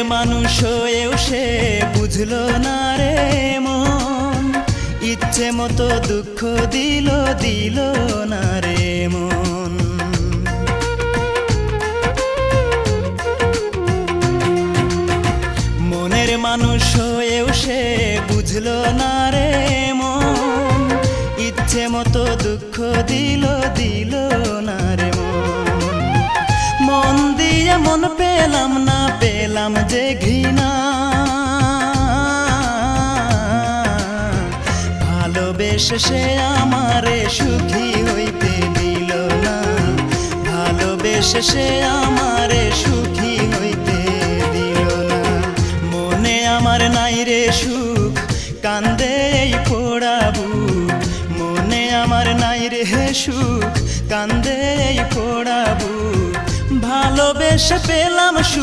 মানুষ হয়েও সে বুঝলো না রে মন, ইচ্ছে মতো দুঃখ দিল দিল না রে মন। মনের মানুষ হয়েও সে বুঝলো না রে মন, ইচ্ছে মতো দুঃখ দিল দিল না রে মন। মন দিয়ে মন পেলাম না, পেলাম যে ঘৃণা, ভালোবেসে সে আমারে সুখী হইতে দিল না, ভালোবেসে সে আমারে সুখী হইতে দিল না। মনে আমার নাই রে সুখ, কান্দে এই পোড়া বুক, মনে আমার নাই রে সুখ, কান্দে এই পোড়া বুক। ভালোবেসে পেলাম সুখ।